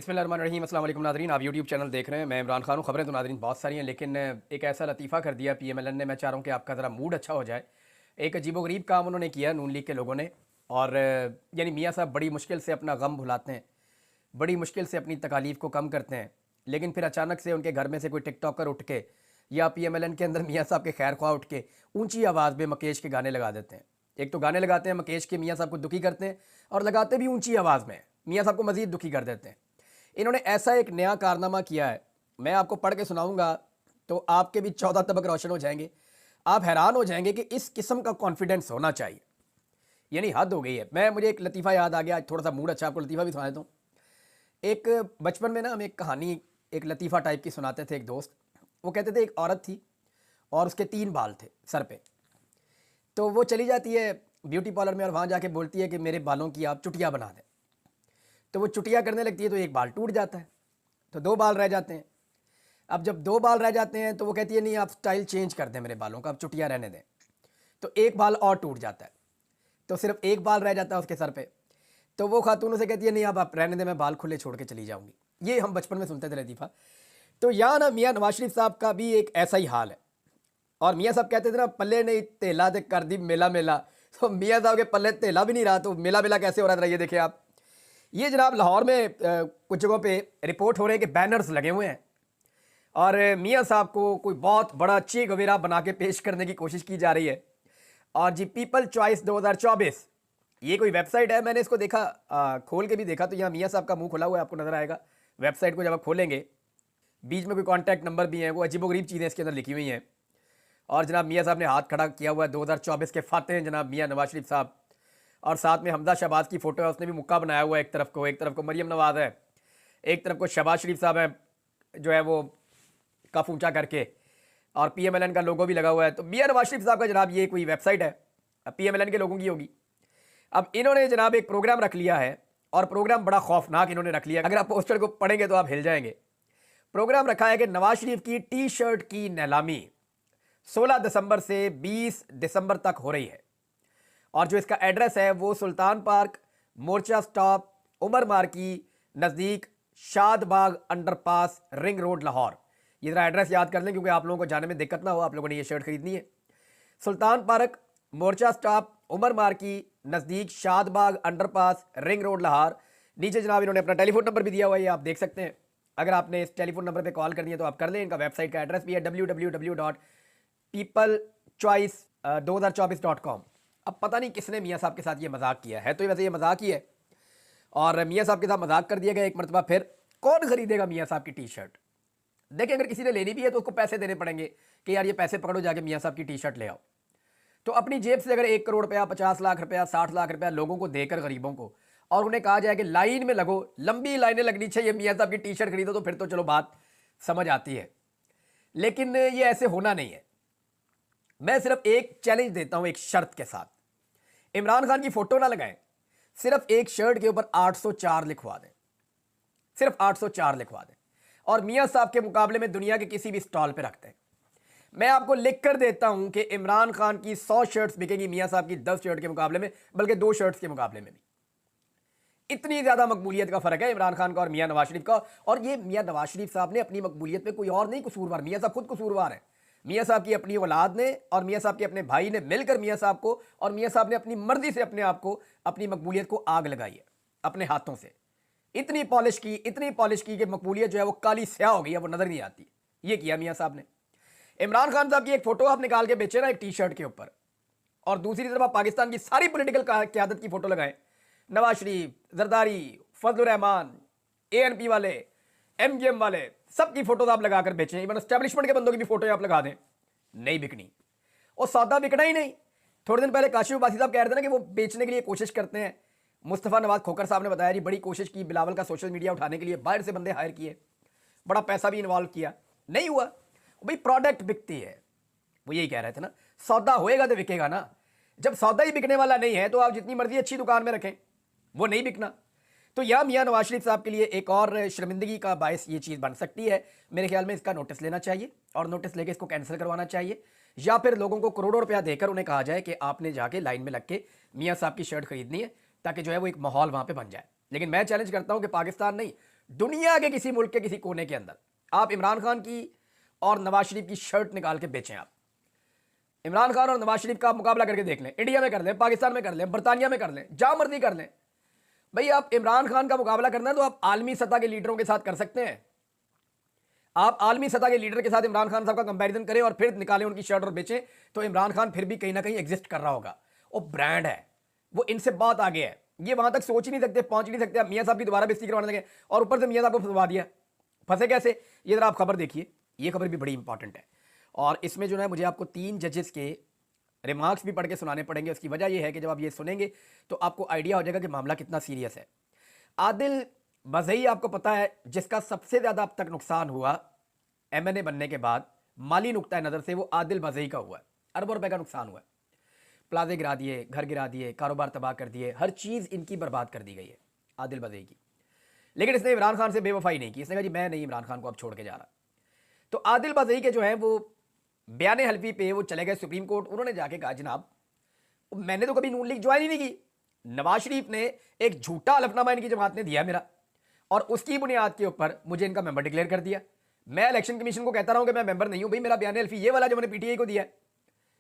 बिस्मिल्लाहिर्रहमानिर्रहीम। अस्सलाम वालेकुम नाज़रीन, आप यूट्यूब चैनल देख रहे हैं। मैं इमरान खान हूँ। ख़बरें तो नाज़रीन बहुत सारी हैं, लेकिन एक ऐसा लतीफ़ा कर दिया पीएमएलएन ने। मैं चाह रहा हूँ कि आपका ज़रा मूड अच्छा हो जाए। एक अजीबोगरीब काम उन्होंने किया नून लीग के लोगों ने, और यानी मियाँ साहब बड़ी मुश्किल से अपना गम भुलाते हैं, बड़ी मुश्किल से अपनी तकालीफ को कम करते हैं, लेकिन फिर अचानक से उनके घर में से कोई टिकटॉकर उठ के या पीएमएलएन के अंदर मियाँ साहब के खैर ख्वाह उठ के ऊंची आवाज़ में मकेश के गाने लगा देते हैं। एक तो गाने लगाते हैं मकेश के, मियाँ साहब को दुखी करते हैं, और लगाते भी ऊंची आवाज़ में, मियाँ साहब को मज़ीद दुखी कर देते हैं। इन्होंने ऐसा एक नया कारनामा किया है, मैं आपको पढ़ के सुनाऊंगा तो आपके भी 14 तबक रोशन हो जाएंगे। आप हैरान हो जाएंगे कि इस किस्म का कॉन्फिडेंस होना चाहिए, यानी हद हो गई है। मुझे एक लतीफ़ा याद आ गया, आज थोड़ा सा मूड अच्छा, आपको लतीफ़ा भी सुना देता हूँ। एक बचपन में ना हम एक कहानी, एक लतीफ़ा टाइप की सुनाते थे। एक दोस्त, वो कहते थे एक औरत थी और उसके 3 बाल थे सर पे। तो वो चली जाती है ब्यूटी पार्लर में और वहाँ जाके बोलती है कि मेरे बालों की आप चुटिया बना दें। तो वो चुटिया करने लगती है तो एक बाल टूट जाता है, तो 2 बाल रह जाते हैं। अब जब 2 बाल रह जाते हैं तो वो कहती है नहीं, आप स्टाइल चेंज कर दें मेरे बालों का, आप चुटिया रहने दें। तो एक बाल और टूट जाता है, तो सिर्फ एक बाल रह जाता है उसके सर पे। तो वो खातून उसे कहती है नहीं, अब आप रहने दें, मैं बाल खुले छोड़ के चली जाऊंगी। ये हम बचपन में सुनते थे लतीफ़ा। तो यहाँ ना मियाँ नवाज शरीफ साहब का भी एक ऐसा ही हाल है। और मियाँ साहब कहते थे ना, पल्ले नहीं तेला दे कर दी मेला मेला। तो मियाँ साहब के पल्ले तेला भी नहीं रहा, तो मेला मेला कैसे हो रहा था ये देखिए आप। ये जनाब लाहौर में कुछ जगहों पे रिपोर्ट हो रहे हैं कि बैनर्स लगे हुए हैं और मियाँ साहब को कोई बहुत बड़ा चे गवेरा बना के पेश करने की कोशिश की जा रही है। और जी पीपल चॉइस 2024 ये कोई वेबसाइट है, मैंने इसको देखा, खोल के भी देखा, तो यहाँ मियाँ साहब का मुंह खुला हुआ है, आपको नजर आएगा। वेबसाइट को जब आप खोलेंगे, बीच में कोई कॉन्टैक्ट नंबर भी है, वो अजीबोगरीब चीज़ें इसके अंदर लिखी हुई हैं। और जनाब मियाँ साहब ने हाथ खड़ा किया हुआ है, 2024 के फाते हैं जनाब मियाँ नवाज शरीफ साहब। और साथ में हमजा शहबाज की फ़ोटो है, उसने भी मुक्का बनाया हुआ है। एक तरफ को मरियम नवाज है, एक तरफ को शहबाज शरीफ साहब है जो है वो कफ ऊंचा करके, और पीएमएलएन का लोगो भी लगा हुआ है। तो मियाँ नवाज शरीफ साहब का जनाब ये कोई वेबसाइट है, पीएमएलएन के लोगों की होगी। अब इन्होंने जनाब एक प्रोग्राम रख लिया है, और प्रोग्राम बड़ा खौफनाक इन्होंने रख लिया, अगर आप पोस्टर को पढ़ेंगे तो आप हिल जाएंगे। प्रोग्राम रखा है कि नवाज शरीफ की टी शर्ट की नीलामी 16 दिसंबर से 20 दिसंबर तक हो रही है। और जो इसका एड्रेस है वो सुल्तान पार्क, मोर्चा स्टॉप, उमर मार्की नज़दीक, Shadbagh underpass, ring road, Lahore. ये ज़रा एड्रेस याद कर लें क्योंकि आप लोगों को जाने में दिक्कत ना हो, आप लोगों ने ये शर्ट खरीदनी है। सुल्तान पार्क, मोर्चा स्टॉप, उमर मार्की नज़दीक, Shadbagh underpass, ring road, Lahore. नीचे जनाब इन्होंने अपना टेलीफोन नंबर भी दिया हुआ है, ये आप देख सकते हैं। अगर आपने इस टेलीफोन नंबर पर कॉल करनी है तो आप कर लें। इनका वेबसाइट का एड्रेस भी है www.peoplechoice2024.com। अब पता नहीं किसने मियाँ साहब के साथ ये मजाक किया है, तो वैसे ये मजाक ही है, और मियाँ साहब के साथ मजाक कर दिया गया एक मरतबा। फिर कौन खरीदेगा मियाँ साहब की टी शर्ट? देखिए, अगर किसी ने लेनी भी है तो उसको पैसे देने पड़ेंगे कि यार ये पैसे पकड़ो, जाके मियाँ साहब की टी शर्ट ले आओ। तो अपनी जेब से अगर 1 करोड़ रुपया, 50 लाख रुपया, 60 लाख रुपया लोगों को देकर, गरीबों को, और उन्हें कहा जाए कि लाइन में लगो, लंबी लाइनें लगनी चाहिए, मियाँ साहब की टी शर्ट खरीदो, तो फिर तो चलो बात समझ आती है। लेकिन ये ऐसे होना नहीं है। मैं सिर्फ एक चैलेंज देता हूं, एक शर्त के साथ। इमरान खान की फोटो ना लगाएं, सिर्फ एक शर्ट के ऊपर 804 लिखवा दें, सिर्फ 804 लिखवा दें, और मियां साहब के मुकाबले में दुनिया के किसी भी स्टॉल पे रखते हैं। मैं आपको लिख कर देता हूं कि इमरान खान की 100 शर्ट्स बिकेंगी मियां साहब की 10 शर्ट के मुकाबले में, बल्कि 2 शर्ट्स के मुकाबले में भी। इतनी ज्यादा मकबूलियत का फर्क है इमरान खान का और मियां नवाज शरीफ का। और ये मियां नवाज शरीफ साहब ने अपनी मकबूलियत में कोई और नहीं कसूरवार, मियां साहब खुद कसूरवार है। मियां साहब की अपनी औलाद ने और मियां साहब के अपने भाई ने मिलकर मियां साहब को, और मियां साहब ने अपनी मर्जी से अपने आप को, अपनी मकबूलियत को आग लगाई है अपने हाथों से। इतनी पॉलिश की, इतनी पॉलिश की कि मकबूलियत जो है वो काली स्याह हो गई है, वो नजर नहीं आती। ये किया मियां साहब ने। इमरान खान साहब की एक फोटो आप निकाल के बेचे ना एक टी शर्ट के ऊपर, और दूसरी तरफ आप पाकिस्तान की सारी पोलिटिकल क्यादत की फोटो लगाएं, नवाज शरीफ, जरदारी, फजलुर रहमान, एएनपी वाले, एमजीएम वाले, सबकी फोटो आप लगाकर बेचें। इवन एस्टेब्लिशमेंट के बंदों की भी फोटो आप लगा दें, नहीं बिकनी। और सौदा बिकना ही नहीं। थोड़े दिन पहले काशिफ बासी साहब कह रहे थे ना कि वो बेचने के लिए कोशिश करते हैं। मुस्तफ़ा नवाज खोकर साहब ने बताया जी बड़ी कोशिश की बिलावल का सोशल मीडिया उठाने के लिए, बाहर से बंदे हायर किए, बड़ा पैसा भी इन्वॉल्व किया, नहीं हुआ। भाई प्रोडक्ट बिकती है, वो यही कह रहे थे ना, सौदा होएगा तो बिकेगा ना। जब सौदा ही बिकने वाला नहीं है तो आप जितनी मर्जी अच्छी दुकान में रखें, वो नहीं बिकना। तो यह मियां नवाज शरीफ साहब के लिए एक और शर्मिंदगी का बायस ये चीज़ बन सकती है। मेरे ख्याल में इसका नोटिस लेना चाहिए, और नोटिस लेके इसको कैंसिल करवाना चाहिए, या फिर लोगों को करोड़ों रुपया देकर उन्हें कहा जाए कि आपने जाके लाइन में लग के मियां साहब की शर्ट खरीदनी है, ताकि जो है वो एक माहौल वहां पे बन जाए। लेकिन मैं चैलेंज करता हूं कि पाकिस्तान नहीं, दुनिया के किसी मुल्क के किसी कोने के अंदर आप इमरान खान की और नवाज शरीफ की शर्ट निकाल के बेचें। आप इमरान खान और नवाज शरीफ का मुकाबला करके देख लें, इंडिया में कर लें, पाकिस्तान में कर लें, बरतानिया में कर लें, जहां मर्जी कर लें। भाई आप इमरान खान का मुकाबला करना है तो आप आलमी सतह के लीडरों के साथ कर सकते हैं। आप आलमी सतह के लीडर के साथ इमरान खान साहब का कंपैरिजन करें और फिर निकालें उनकी शर्ट और बेचें, तो इमरान खान फिर भी कहीं ना कहीं एग्जिस्ट कर रहा होगा। वो ब्रांड है, वो इनसे बहुत आगे है। ये वहां तक सोच ही नहीं सकते, पहुंच ही नहीं सकते। मियां साहब की दोबारा बेइज्जती करवाने लगे और ऊपर से मियां साहब को फंसवा दिया। फंसे कैसे, ये जरा आप खबर देखिए। ये खबर भी बड़ी इंपॉर्टेंट है और इसमें जो है मुझे आपको 3 जजेस के रिमार्क्स भी पढ़ के सुनाने पड़ेंगे। उसकी वजह यह है कि जब आप ये सुनेंगे तो आपको आइडिया हो जाएगा कि मामला कितना सीरियस है। आदिल बज़ई आपको पता है, जिसका सबसे ज्यादा अब तक नुकसान हुआ एमएनए बनने के बाद माली नुक्ता नजर से, वो आदिल बज़ई का हुआ है। अरबों रुपए का नुकसान हुआ है। प्लाजे गिरा दिए, घर गिरा दिए, कारोबार तबाह कर दिए, हर चीज इनकी बर्बाद कर दी गई है आदिल बज़ई की। लेकिन इसने इमरान खान से बेवफाई नहीं की। इसने कहा जी मैं नहीं इमरान खान को अब छोड़ के जा रहा। तो आदिल बज़ई के जो है वो बयान हल्फी पे वो चले गए सुप्रीम कोर्ट। उन्होंने जाके कहा जनाब मैंने तो कभी नून लीग ज्वाइन ही नहीं की। नवाज शरीफ ने एक झूठा हलफनामा इनकी जमात ने दिया मेरा और उसकी बुनियाद के ऊपर मुझे इनका मेंबर डिक्लेयर कर दिया। मैं इलेक्शन कमीशन को कहता रहा हूं कि मैं मेंबर नहीं हूं। भाई मेरा बयान हल्फी ये वाला जो मैंने पीटीआई को दिया है,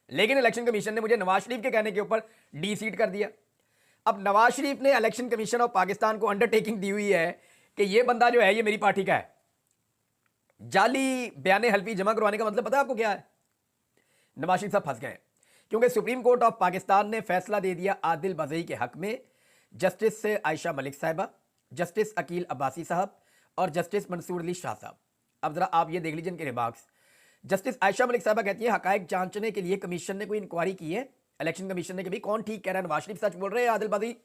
लेकिन इलेक्शन कमीशन ने मुझे नवाज शरीफ के कहने के ऊपर डी सीट कर दिया। अब नवाज शरीफ ने इलेक्शन कमीशन ऑफ पाकिस्तान को अंडरटेकिंग दी हुई है कि ये बंदा जो है ये मेरी पार्टी का है। जाली बयान हल्फी जमा करवाने का मतलब पता है आपको क्या है? नवाज शरीफ साहब फंस गए क्योंकि सुप्रीम कोर्ट ऑफ पाकिस्तान ने फैसला दे दिया आदिल बज़ई के हक में। जस्टिस से आयशा मलिक साहिबा, जस्टिस अकील अब्बासी साहब और जस्टिस मंसूर अली शाह साहब। अब जरा आप ये देख लीजिए इनके रिमार्क्स। जस्टिस आयशा मलिक साहिबा कहती है हकायक जांचने के लिए कमीशन ने कोई इंक्वायरी की है। इलेक्शन कमीशन ने कि भाई कौन ठीक कह रहा है, नवाज शरीफ सच बोल रहे हैं आदिल बज़ई?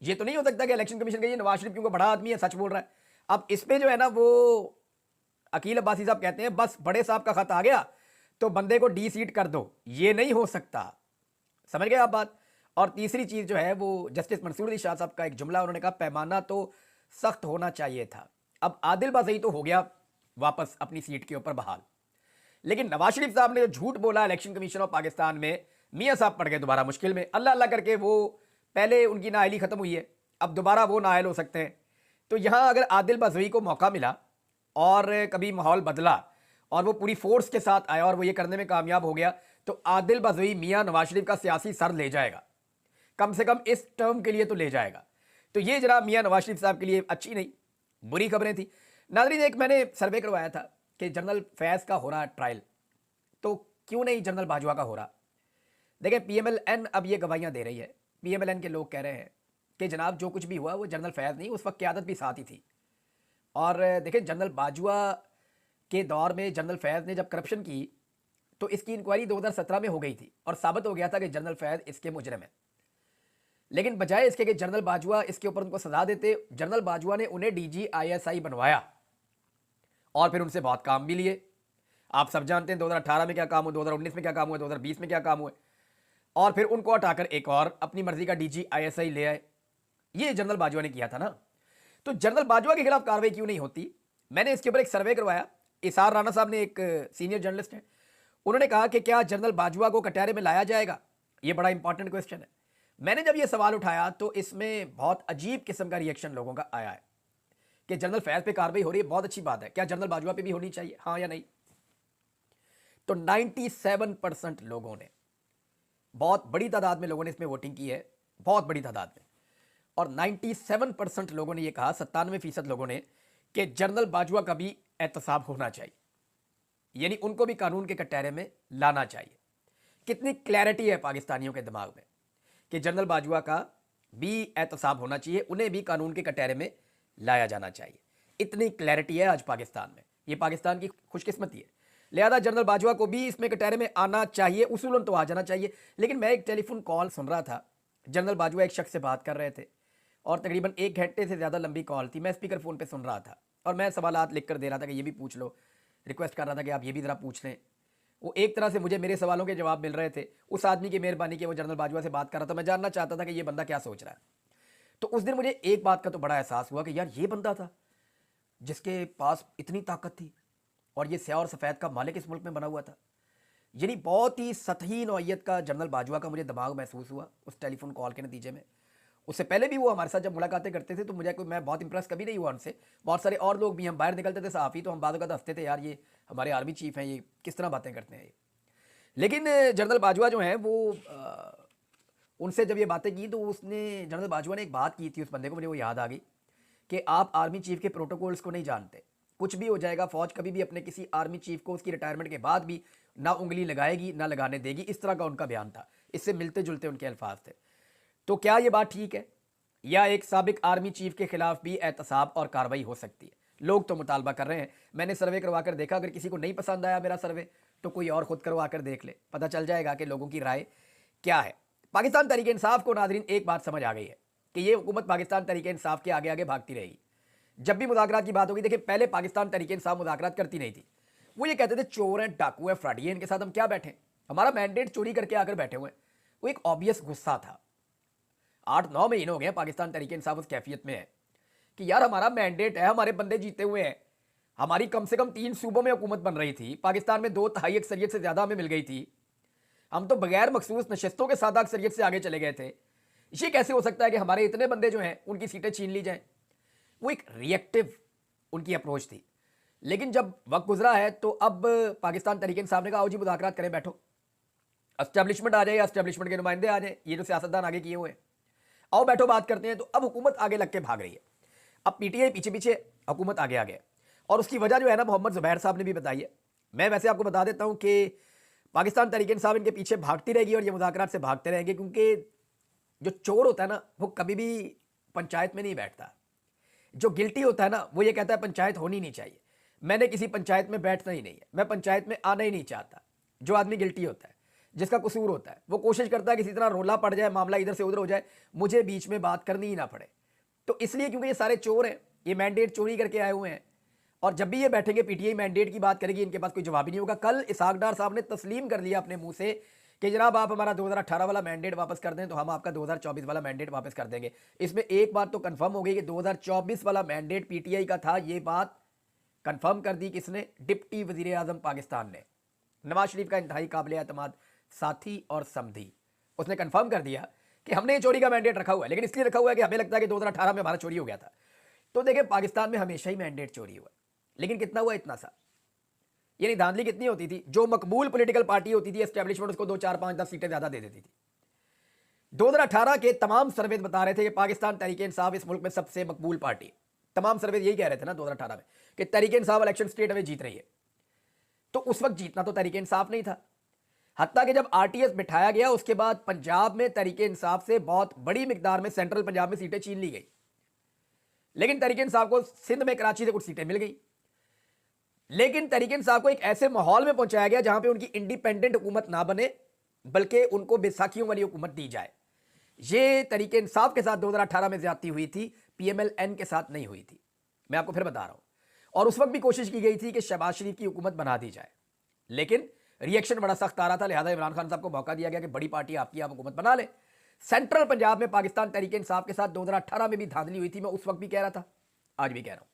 ये तो नहीं हो सकता कि इलेक्शन कमीशन कहिए नवाज शरीफ क्योंकि बड़ा आदमी है सच बोल रहा है। अब इस पे जो है ना वो अकील अब्बासी साहब कहते हैं बस बड़े साहब का खत आ गया तो बंदे को डी सीट कर दो, ये नहीं हो सकता। समझ गए आप बात? और तीसरी चीज जो है वो जस्टिस मंसूर अली शाह साहब का एक जुमला, उन्होंने कहा पैमाना तो सख्त होना चाहिए था। अब आदिल बज़ई तो हो गया वापस अपनी सीट के ऊपर बहाल, लेकिन नवाज शरीफ साहब ने जो झूठ बोला इलेक्शन कमीशन ऑफ पाकिस्तान में, मियां साहब पड़ गए दोबारा मुश्किल में। अल्लाह अल्लाह करके वो पहले उनकी नाअहली खत्म हुई है, अब दोबारा वो नाअहल हो सकते हैं। तो यहां अगर आदिल बज़ई को मौका मिला और कभी माहौल बदला और वो पूरी फोर्स के साथ आया और वो ये करने में कामयाब हो गया, तो आदिल बज़ई मियां नवाज शरीफ का सियासी सर ले जाएगा, कम से कम इस टर्म के लिए तो ले जाएगा। तो ये जरा मियां नवाज शरीफ साहब के लिए अच्छी नहीं बुरी खबरें थी। नाज़रीन, एक मैंने सर्वे करवाया था कि जनरल फैज़ का हो रहा ट्रायल, तो क्यों नहीं जनरल बाजवा का हो रहा? देखें, पीएमएलएन अब ये गवाहियां दे रही है। पीएमएलएन के लोग कह रहे हैं कि जनाब जो कुछ भी हुआ वो जनरल फैज़ नहीं, उस वक्त क़यादत भी साथ ही थी। और देखें, जनरल बाजवा के दौर में जनरल फैज़ ने जब करप्शन की तो इसकी इंक्वायरी 2017 में हो गई थी और साबित हो गया था कि जनरल फैज़ इसके मुजरिम है। लेकिन बजाय इसके कि जनरल बाजवा इसके ऊपर उनको सजा देते, जनरल बाजवा ने उन्हें DGISI बनवाया और फिर उनसे बहुत काम भी लिए। आप सब जानते हैं 2018 में क्या काम हुआ, 2019 में क्या काम हुआ, 2020 में क्या काम हुआ, और फिर उनको हटाकर एक और अपनी मर्जी का DGISI ले आए। ये जनरल बाजवा ने किया था ना। तो जनरल बाजवा के खिलाफ कार्रवाई क्यों नहीं होती? मैंने इसके ऊपर एक सर्वे करवाया। इसार राणा साहब ने, एक सीनियर जर्नलिस्ट हैं, उन्होंने कहा कि क्या जनरल बाजवा को कटहरे में लाया जाएगा? ये बड़ा इंपॉर्टेंट क्वेश्चन है। मैंने जब ये सवाल उठाया तो इसमें बहुत अजीब किस्म का रिएक्शन लोगों का आया है कि जनरल फैज़ पे कार्रवाई हो रही है, बहुत अच्छी बात है, क्या जनरल बाजवा पे भी होनी चाहिए, हाँ या नहीं? तो 97% लोगों ने, बहुत बड़ी तादाद में लोगों ने इसमें वोटिंग की है, बहुत बड़ी तादाद में, और 97% लोगों ने यह कहा, 97% लोगों ने, कि जनरल बाजवा का भी एहतसाब होना चाहिए, यानी उनको भी कानून के कटहरे में लाना चाहिए। कितनी क्लैरिटी है पाकिस्तानियों के दिमाग में कि जनरल बाजवा का भी एहतसाब होना चाहिए, उन्हें भी कानून के कटहरे में लाया जाना चाहिए। इतनी क्लैरिटी है आज पाकिस्तान में, ये पाकिस्तान की खुशकिस्मती है। लिहाजा जनरल बाजवा को भी इसमें कटहरे में आना चाहिए, उसूलन तो आ जाना चाहिए। लेकिन मैं एक टेलीफोन कॉल सुन रहा था, जनरल बाजवा एक शख्स से बात कर रहे थे और तकरीबन 1 घंटे से ज़्यादा लंबी कॉल थी। मैं स्पीकर फ़ोन पे सुन रहा था और मैं सवालात लिख कर दे रहा था कि ये भी पूछ लो, रिक्वेस्ट कर रहा था कि आप ये भी ज़रा पूछ लें। वो एक तरह से मुझे मेरे सवालों के जवाब मिल रहे थे। उस आदमी की मेहरबानी कि वो जनरल बाजवा से बात कर रहा था, मैं जानना चाहता था कि ये बंदा क्या सोच रहा है। तो उस दिन मुझे एक बात का तो बड़ा एहसास हुआ कि यार ये बंदा था जिसके पास इतनी ताकत थी और ये स्याह और सफ़ेद का मालिक इस मुल्क में बना हुआ था। यानी बहुत ही सतही नौइयत का जनरल बाजवा का मुझे दिमाग महसूस हुआ उस टेलीफोन कॉल के नतीजे में। उससे पहले भी वो हमारे साथ जब मुलाकातें करते थे तो मैं बहुत इंप्रेस कभी नहीं हुआ उनसे। बहुत सारे और लोग भी, हम बाहर निकलते थे सहाफ़ी तो हम बाद वक़्त हँसते थे, यार ये हमारे आर्मी चीफ़ हैं, ये किस तरह बातें करते हैं ये। लेकिन जनरल बाजवा जो हैं वो उनसे जब ये बातें की तो उसने जनरल बाजवा ने एक बात की थी उस बंदे को, मुझे वो याद आ गई कि आप आर्मी चीफ के प्रोटोकॉल्स को नहीं जानते, कुछ भी हो जाएगा, फौज कभी भी अपने किसी आर्मी चीफ को उसकी रिटायरमेंट के बाद भी ना उंगली लगाएगी ना लगाने देगी, इस तरह का उनका बयान था। इससे मिलते जुलते उनके अल्फाज थे। तो क्या ये बात ठीक है, या एक साबिक आर्मी चीफ के खिलाफ भी एहतसाब और कार्रवाई हो सकती है? लोग तो मुतालबा कर रहे हैं। मैंने सर्वे करवा कर देखा, अगर किसी को नहीं पसंद आया मेरा सर्वे तो कोई और खुद करवा कर देख ले, पता चल जाएगा कि लोगों की राय क्या है। पाकिस्तान तहरीक इंसाफ को नाज़रीन एक बात समझ आ गई है कि ये हुकूमत पाकिस्तान तहरीक इंसाफ के आगे आगे भागती रहेगी। जब भी मुज़ाकरात की बात होगी, देखिए पहले पाकिस्तान तहरीक इंसाफ मुज़ाकरात करती नहीं थी। वो ये कहते थे चोर हैं, डाकू हैं, फ्रॉडी हैं, इनके साथ हम क्या बैठे, हमारा मैंडेट चोरी करके आकर बैठे हुए हैं। वो एक ऑब्वियस गुस्सा था। 8-9 महीने हो गए पाकिस्तान तहरीक इंसाफ उस कैफियत में है कि यार हमारा मैंडेट है, हमारे बंदे जीते हुए हैं, हमारी कम से कम 3 सूबों में हुकूमत बन रही थी, पाकिस्तान में 2/3 अक्सरियत से ज़्यादा हमें मिल गई थी, हम तो बगैर मखसूस नशस्तों के साथ अक्सरियत से आगे चले गए थे। ये कैसे हो सकता है कि हमारे इतने बंदे जो हैं उनकी सीटें छीन ली जाएं? वो एक रिएक्टिव उनकी अप्रोच थी। लेकिन जब वक्त गुजरा है तो अब पाकिस्तान तहरीक इंसाफ ने कहा आओ जी मुज़ाकरात करें, बैठो, एस्टेब्लिशमेंट आ जाए, एस्टेब्लिशमेंट के नुमाइंदे आ जाए, ये जो सियासतदान आगे किए हुए हैं, आओ बैठो बात करते हैं। तो अब हुकूमत आगे लग के भाग रही है, अब पीटीआई पीछे पीछे, हुकूमत आगे आगे। और उसकी वजह जो है ना मोहम्मद जुबैर साहब ने भी बताई है। मैं वैसे आपको बता देता हूं कि पाकिस्तान तहरीक इंसाफ इनके पीछे भागती रहेगी और ये मुज़ाकरात से भागते रहेंगे, क्योंकि जो चोर होता है ना वो कभी भी पंचायत में नहीं बैठता। जो गिल्टी होता है ना वो ये कहता है पंचायत होनी नहीं चाहिए, मैंने किसी पंचायत में बैठना ही नहीं है, मैं पंचायत में आना ही नहीं चाहता। जो आदमी गिल्टी होता है, जिसका कसूर होता है, वो कोशिश करता है किसी तरह रोला पड़ जाए, मामला इधर से उधर हो जाए, मुझे बीच में बात करनी ही ना पड़े। तो इसलिए क्योंकि ये सारे चोर हैं, ये मैंडेट चोरी करके आए हुए हैं, और जब भी ये बैठेंगे पीटीआई मैंडेट की बात करेगी, इनके पास कोई जवाब ही नहीं होगा। कल इसहाक डार साहब ने तस्लीम कर लिया अपने मुंह से कि जनाब आप हमारा 2018 वाला मैंडेट वापस कर दें तो हम आपका 2024 वाला मैंडेट वापस कर देंगे। इसमें एक बात तो कंफर्म हो गई कि 2024 वाला मैंडेट पीटीआई का था। ये बात कंफर्म कर दी किसने? डिप्टी वजीर आजम पाकिस्तान ने, नवाज शरीफ का इंतहाई काबिल एतमाद साथी और समधी। उसने कंफर्म कर दिया कि हमने चोरी का मैंडेट रखा हुआ है, लेकिन इसलिए रखा हुआ है कि हमें लगता है कि 2018 में हमारा चोरी हो गया था। तो देखिए पाकिस्तान में हमेशा ही मैंडेट चोरी हुआ, लेकिन कितना हुआ? इतना सा। यानी धांधली कितनी होती थी? जो मकबूल पॉलिटिकल पार्टी होती थी एस्टेब्लिशमेंट, उसको 2, 4, 5, 10 सीटें ज्यादा दे देती थी। 2018 के तमाम सर्वे बता रहे थे कि पाकिस्तान तहरीक इंसाफ इस मुल्क में सबसे मकबूल पार्टी। तमाम सर्वे यही कह रहे थे ना 2018 में कि तहरीक इंसाफ इलेक्शन स्टेट में जीत रही है। तो उस वक्त जीतना तो तहरीक इंसाफ नहीं था। हत्ता कि जब आरटीएस बिठाया गया उसके बाद पंजाब में तहरीक इंसाफ से बहुत बड़ी मिकदार में सेंट्रल पंजाब में सीटें छीन ली गई, लेकिन तहरीक इंसाफ को सिंध में कराची से कुछ सीटें मिल गई। लेकिन तहरीक इंसाफ को एक ऐसे माहौल में पहुंचाया गया जहां पे उनकी इंडिपेंडेंट हुकूमत ना बने, बल्कि उनको बैसाखियों वाली हुकूमत दी जाए। ये तहरीक इंसाफ के साथ 2018 में ज्यादती हुई थी, पीएमएलएन के साथ नहीं हुई थी। मैं आपको फिर बता रहा हूं। और उस वक्त भी कोशिश की गई थी कि शहबाज शरीफ की हुकूमत बना दी जाए, लेकिन रिएक्शन बड़ा सख्त आ रहा था, लिहाजा इमरान खान साहब को मौका दिया गया कि बड़ी पार्टी आपकी, आप हुकूमत बना ले। सेंट्रल पंजाब में पाकिस्तान तहरीक इंसाफ के साथ 2018 में भी धांधली हुई थी। मैं उस वक्त भी कह रहा था, आज भी कह रहा हूं,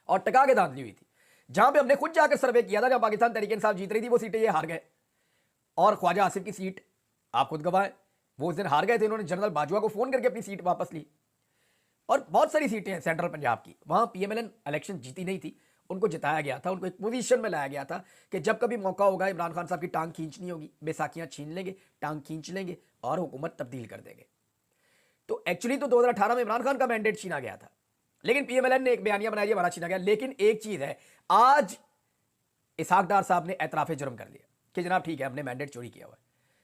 और टका के धांधली हुई थी। जहां पे हमने खुद जाकर सर्वे किया था, जहां पाकिस्तान तहरीक इंसाफ जीत रही थी, वो सीटें ये हार गए। और ख्वाजा आसिफ की सीट आप खुद गवाए, वो उस दिन हार गए थे, इन्होंने जनरल बाजवा को फोन करके अपनी सीट वापस ली। और बहुत सारी सीटें हैं सेंट्रल पंजाब की, वहां पीएमएलएन इलेक्शन जीती नहीं थी, उनको जिताया गया था, उनको एक पोजीशन में लाया गया था कि जब कभी मौका होगा इमरान खान साहब की टांग खींचनी होगी, बैसाखियां छीन लेंगे, टांग खींच लेंगे और हुकूमत तब्दील कर देंगे। तो एक्चुअली तो 2018 में इमरान खान का मैंडेट छीना गया था, लेकिन पीएमएलएन ने एक बयानिया बनाया हमारा छीना गया। लेकिन एक चीज है, आज इसहाक डार साहब ने एतराफ जुर्म कर लिया कि जनाब ठीक है हमने मैंडेट चोरी किया हुआ है,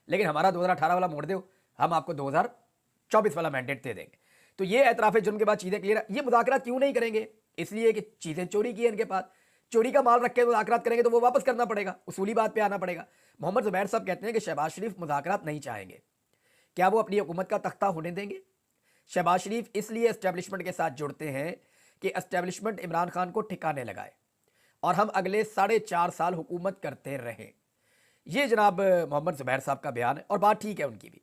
लेकिन हमारा 2018 वाला मोड़ दो, हम आपको 2024 वाला मैंडेट दे देंगे। तो ये एतराफ जुर्म के बाद चीजें क्लियर है। ये मुज़ाकरात क्यों नहीं करेंगे? इसलिए कि चीजें चोरी की है इनके पास, चोरी का माल रख के मुज़ाकरात करेंगे तो वो वापस करना पड़ेगा, उसूली बात पे आना पड़ेगा। मोहम्मद जुबैर साहब कहते हैं कि शहबाज शरीफ मुज़ाकरात नहीं चाहेंगे, क्या वो अपनी हुकूमत का तख्ता होने देंगे? शहबाज शरीफ इसलिए एस्टेब्लिशमेंट के साथ जुड़ते हैं कि एस्टेब्लिशमेंट इमरान खान को ठिकाने लगाए और हम अगले 4.5 साल हुकूमत करते रहें। ये जनाब मोहम्मद जुबैर साहब का बयान है, और बात ठीक है उनकी भी।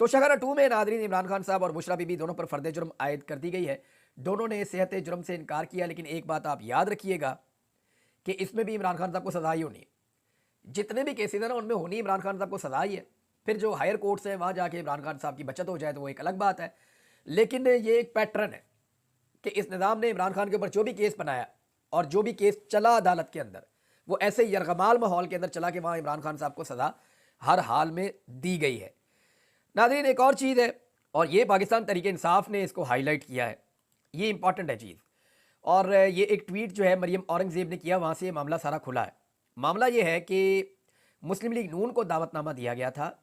तो शहरा 2 में नादरीन इमरान खान साहब और बुशरा बीबी दोनों पर फर्द जुर्म आयद कर दी गई है। दोनों ने सेहत जुर्म से इनकार किया, लेकिन एक बात आप याद रखिएगा कि इसमें भी इमरान खान साहब को सजा ही होनी है। जितने भी केसेस हैं ना उनमें होनी इमरान खान साहब को सजा ही है। फिर जो हायर कोर्ट्स हैं वहाँ जाके इमरान खान साहब की बचत हो जाए तो वो एक अलग बात है। लेकिन ये एक पैटर्न है कि इस निज़ाम ने इमरान खान के ऊपर जो भी केस बनाया और जो भी केस चला अदालत के अंदर, वो ऐसे यरगमाल माहौल के अंदर चला कि वहाँ इमरान खान साहब को सज़ा हर हाल में दी गई है। नाज़रीन, एक और चीज़ है, और ये पाकिस्तान तहरीक इंसाफ ने इसको हाईलाइट किया है, ये इंपॉर्टेंट है चीज़। और ये एक ट्वीट जो है मरियम औरंगज़ेब ने किया, वहाँ से ये मामला सारा खुला है। मामला ये है कि मुस्लिम लीग नून को दावतनामा दिया गया था,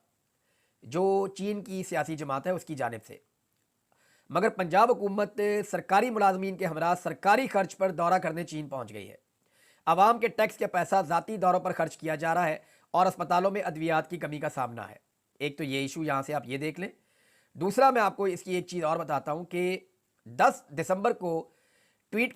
जो चीन की सियासी जमात है उसकी जानिब से, मगर पंजाब हुकूमत सरकारी मुलाजमीन के हमरा सरकारी खर्च पर दौरा करने चीन पहुँच गई है। आवाम के टैक्स का पैसा ज़ाती दौरों पर खर्च किया जा रहा है और अस्पतालों में अद्वियात की कमी का सामना है। एक तो ये इशू, यहाँ से आप ये देख लें। दूसरा मैं आपको इसकी एक चीज़ और बताता हूँ कि 10 दिसंबर को ट्वीट